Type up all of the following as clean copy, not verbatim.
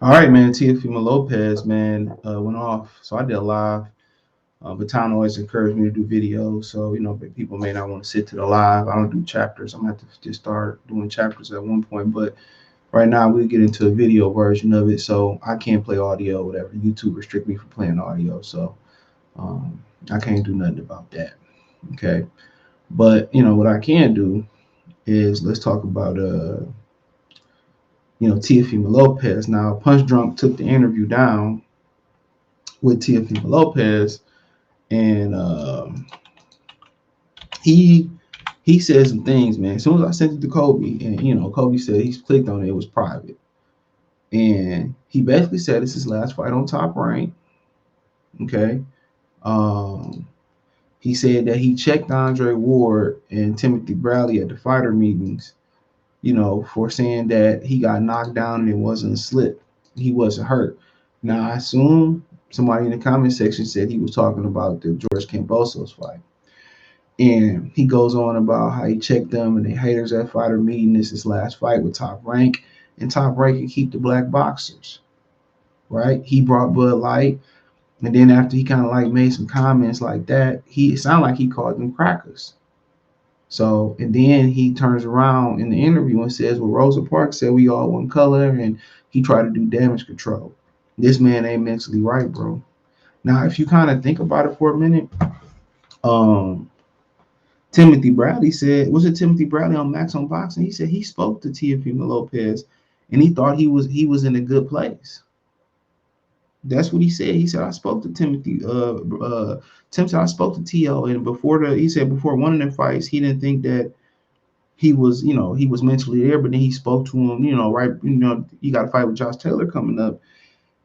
All right, man. Teofimo Lopez, man, went off. So I did a live. But Town always encouraged me to do videos. So, but people may not want to sit to the live. I don't do chapters. I'm going to have to just start doing chapters at one point. But right now, we'll get into a video version of it. So I can't play audio, whatever. YouTube restrict me from playing audio. So I can't do nothing about that. Okay. But, what I can do is let's talk about, Teofimo Lopez. Now, Punch Drunk took the interview down with Teofimo Lopez, and he said some things, man. As soon as I sent it to Kobe, and Kobe said he clicked on it, it was private, and he basically said it's his last fight on Top Rank. Okay, um, he said that he checked Andre Ward and Timothy Bradley at the fighter meetings, for saying that he got knocked down and it wasn't a slip, he wasn't hurt. Now I assume somebody in the comment section said he was talking about the George Kambosos fight. And he goes on about how he checked them and the haters at fighter meeting. This is his last fight with Top Rank, and Top Rank can keep the black boxers, right? He brought Bud Light, and then after he kind of like made some comments like that, it sounded like he called them crackers. So, and then he turns around in the interview and says, well, Rosa Parks said we all one color, and he tried to do damage control. This man ain't mentally right, bro. Now, if you kind of think about it for a minute, Timothy Bradley said, was it Timothy Bradley on Max on Boxing? He said he spoke to Teofimo Lopez and he thought he was in a good place. That's what he said. He said I spoke to Timothy. Tim said I spoke to T.O. and before one of the fights, he didn't think that he was, he was mentally there, but then he spoke to him, right, you got a fight with Josh Taylor coming up,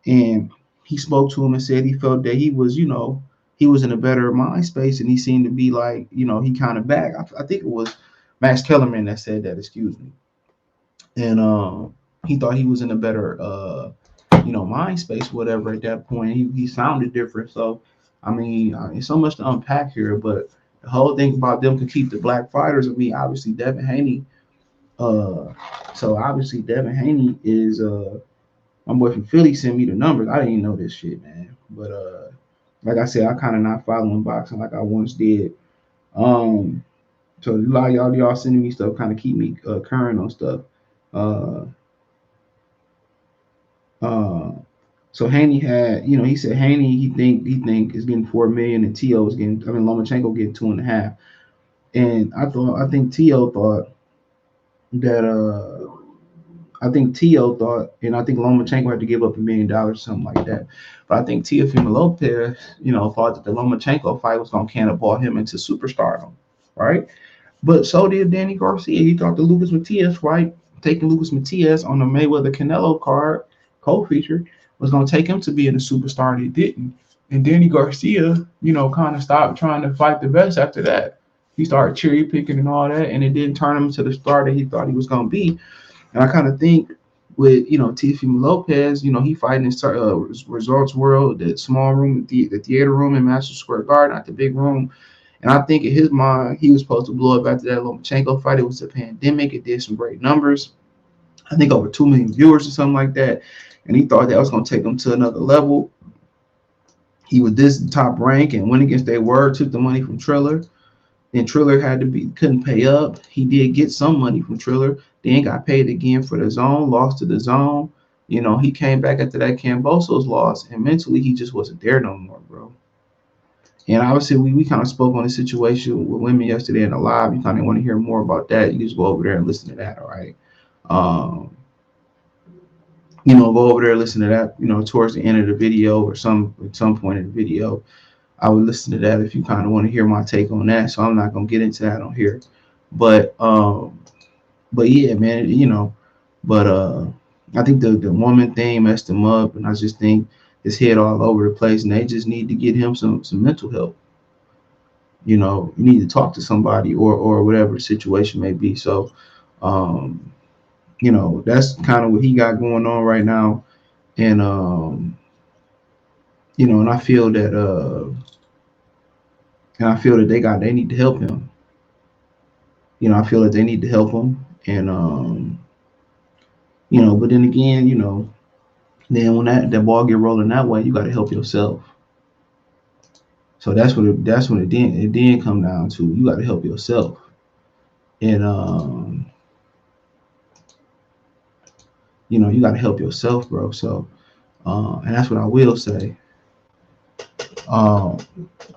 and he spoke to him and said he felt that he was, he was in a better mind space, and he seemed to be like, he kind of back. I think it was Max Kellerman that said that, excuse me. And he thought he was in a better, mind space, whatever. At that point, he sounded different. So, I mean, it's so much to unpack here, but the whole thing about them could keep the black fighters. I mean, obviously Devin Haney. So obviously Devin Haney is my boy from Philly sent me the numbers. I didn't even know this shit, man. But like I said, I kind of not following boxing like I once did. So a lot of y'all sending me stuff, kind of keep me current on stuff. Uh, uh, so Haney had, he said Haney he think is getting 4 million and T.O. is getting, Lomachenko getting 2.5. And I think T.O. thought that I think T.O. thought, and I think Lomachenko had to give up $1 million or something like that. But I think Teofimo Lopez, thought that the Lomachenko fight was going to cannonball him into superstardom, right? But so did Danny Garcia. He thought the Lucas Matias fight, taking Lucas Matias on the Mayweather Canelo card, co-feature, was going to take him to being a superstar, and it didn't. And Danny Garcia, kind of stopped trying to fight the best after that. He started cherry picking and all that, and it didn't turn him to the star that he thought he was going to be. And I kind of think with, Teofimo Lopez, he fighting in Results World, the small room, the theater room in Madison Square Garden, not the big room. And I think in his mind, he was supposed to blow up after that Lomachenko fight. It was a pandemic. It did some great numbers. I think over 2 million viewers or something like that. And he thought that was going to take him to another level. He was this Top Rank and went against their word, took the money from Triller. Then Triller couldn't pay up. He did get some money from Triller. Then got paid again for the zone, lost to the zone. He came back after that Kambosos loss, and mentally he just wasn't there no more, bro. And obviously we kind of spoke on the situation with women yesterday in the live. You kind of want to hear more about that, you just go over there and listen to that, all right? Go over there and listen to that, towards the end of the video or at some point in the video. I would listen to that if you kind of want to hear my take on that. So I'm not gonna get into that on here, but yeah, man, but I think the woman thing messed him up, and I just think his head all over the place, and they just need to get him some mental help. You need to talk to somebody or whatever the situation may be. So, that's kind of what he got going on right now, and and I feel that they need to help him. I feel that they need to help him, and but then again, Then when that ball get rolling that way, you got to help yourself. So that's when it then come down to you got to help yourself. And you got to help yourself, bro. So and that's what I will say. Um,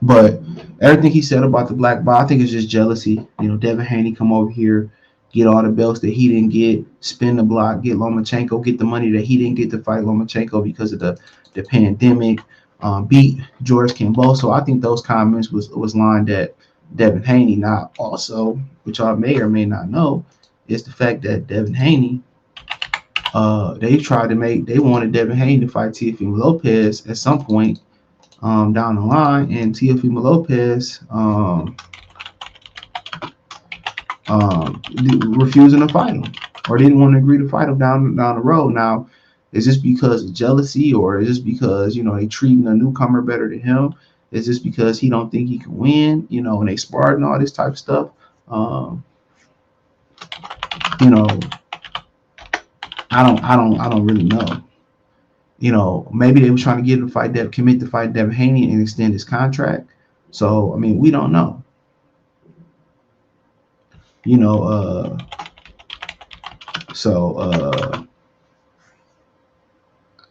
But everything he said about the black ball, I think it's just jealousy. Devin Haney come over here, get all the belts that he didn't get, spin the block, get Lomachenko, get the money that he didn't get to fight Lomachenko because of the pandemic, beat George Kambosos. I think those comments was lined at Devin Haney. Now, also, which y'all may or may not know, is the fact that Devin Haney, they wanted Devin Haney to fight Teofimo Lopez at some point down the line, and Teofimo Lopez refusing to fight him, or didn't want to agree to fight him down the road. Now, is this because of jealousy, or is this because they treating a newcomer better than him? Is this because he don't think he can win? And they sparred and all this type of stuff. Um, you know, I don't really know. Maybe they were trying to get him to commit to fight Devin Haney and extend his contract. So I mean, we don't know. You know, so I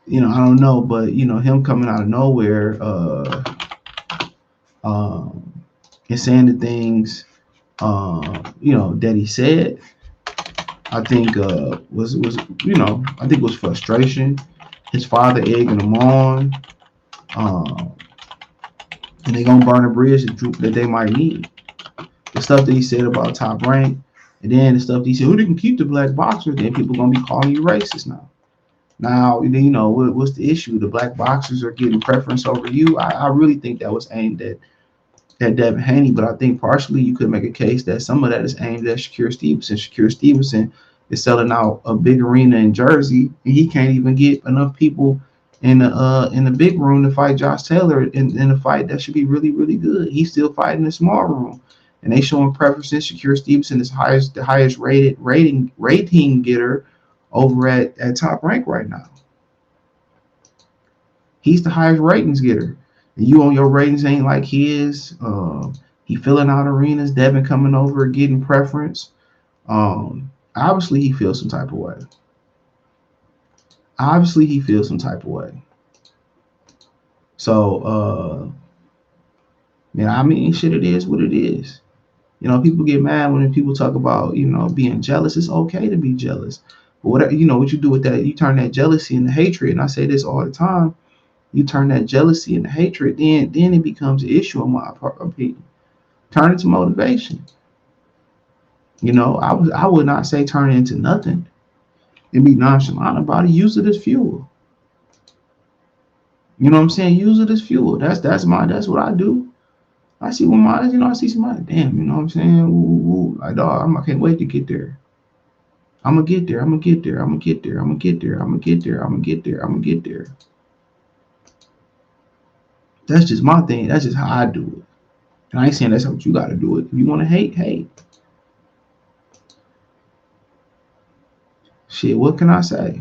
don't know, but him coming out of nowhere, um, and saying the things, that he said, I think was I think was frustration. His father egging him on, um, and they gonna burn a bridge that they might need. The stuff that he said about Top Rank, and then the stuff that he said, who didn't keep the black boxers? Then people gonna be calling you racist now. Now, what's the issue? The black boxers are getting preference over you. I really think that was aimed at Devin Haney, but I think partially you could make a case that some of that is aimed at Shakur Stevenson. Shakur Stevenson is selling out a big arena in Jersey, and he can't even get enough people in the big room to fight Josh Taylor in a fight that should be really, really good. He's still fighting in the small room, and they showing preferences. Shakur Stevenson is the highest rating getter over at Top Rank right now. He's the highest ratings getter. And you on your ratings ain't like his. He filling out arenas. Devin coming over getting preference. Obviously he feels some type of way. So man, I mean, shit, it is what it is. People get mad when people talk about being jealous. It's okay to be jealous, but whatever what you do with that, you turn that jealousy into hatred. And I say this all the time. You turn that jealousy into hatred, then it becomes an issue in my opinion. Turn it to motivation. I would not say turn it into nothing and be nonchalant about it. Use it as fuel. You know what I'm saying? Use it as fuel. That's what I do. I see I see somebody, damn, you know what I'm saying? Ooh, like, dog, I can't wait to get there. I'm gonna get there. I'm gonna get there. I'm gonna get there. I'm gonna get there. I'm gonna get there. I'm gonna get there. I'm gonna get there. That's just my thing. That's just how I do it. And I ain't saying that's how you got to do it. If you want to hate, hate. Shit, what can I say?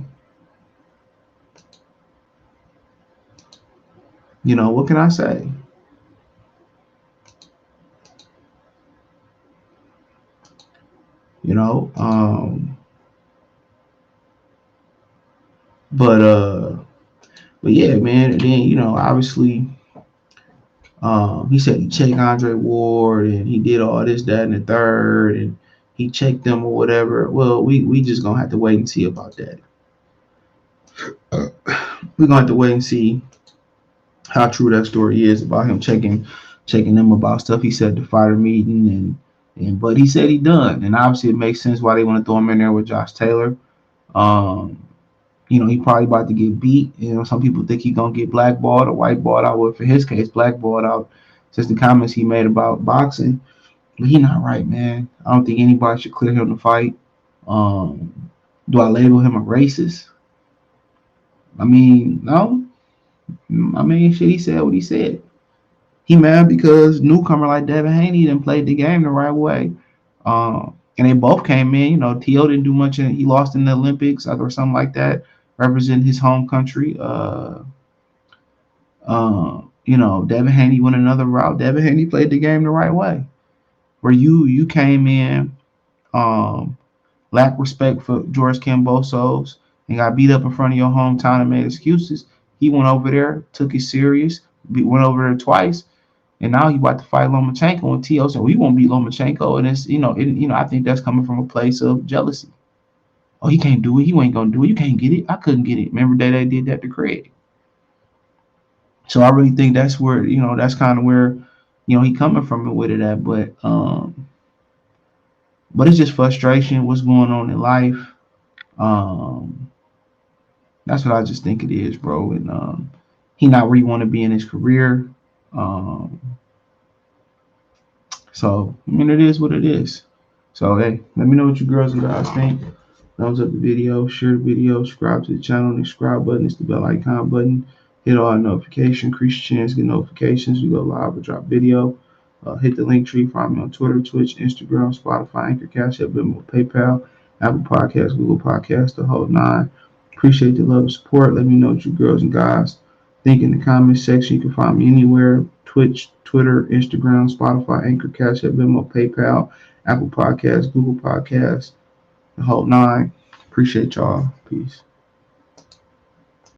What can I say? You know, but yeah, man. And then obviously, he said he checked Andre Ward and he did all this, that, and the third, and he checked them or whatever. Well, we just gonna have to wait and see about that. We're gonna have to wait and see how true that story is about him checking them about stuff he said at the fighter meeting, but he said he done, and obviously it makes sense why they want to throw him in there with Josh Taylor. He probably about to get beat. Some people think he gonna get blackballed or whiteballed out. Well, for his case, blackballed out since the comments he made about boxing. But he not right, man. I don't think anybody should clear him to fight. Do I label him a racist? I mean, no. I mean, shit, he said what he said. He mad because newcomer like Devin Haney didn't play the game the right way. And they both came in. T.O. didn't do much. He lost in the Olympics or something like that. representing his home country. Devin Haney went another route. Devin Haney played the game the right way, where you came in, um, lacked respect for George Kambosos, and got beat up in front of your hometown and made excuses. He went over there, took it serious, went over there twice, and now he about to fight Lomachenko. And T.O. said, "We won't beat Lomachenko," and I think that's coming from a place of jealousy. Oh, he can't do it. He ain't gonna do it. You can't get it. I couldn't get it. Remember that they did that to Craig. So I really think that's where that's kind of where he coming from with it at. But it's just frustration. What's going on in life? Um, that's what I just think it is, bro. And he not where he want to be in his career. Um, so I mean, it is what it is. So hey, let me know what you girls and guys think. Thumbs up the video, share the video, subscribe to the channel. The subscribe button is the bell icon button. Hit all notifications, increase your chance to get notifications. We go live or drop video. Hit the link tree. Find me on Twitter, Twitch, Instagram, Spotify, Anchor, Cash App, Venmo, PayPal, Apple Podcasts, Google Podcasts, the whole nine. Appreciate the love and support. Let me know what you girls and guys think in the comment section. You can find me anywhere: Twitch, Twitter, Instagram, Spotify, Anchor, Cash App, Venmo, PayPal, Apple Podcasts, Google Podcasts, the whole nine. Appreciate y'all. Peace.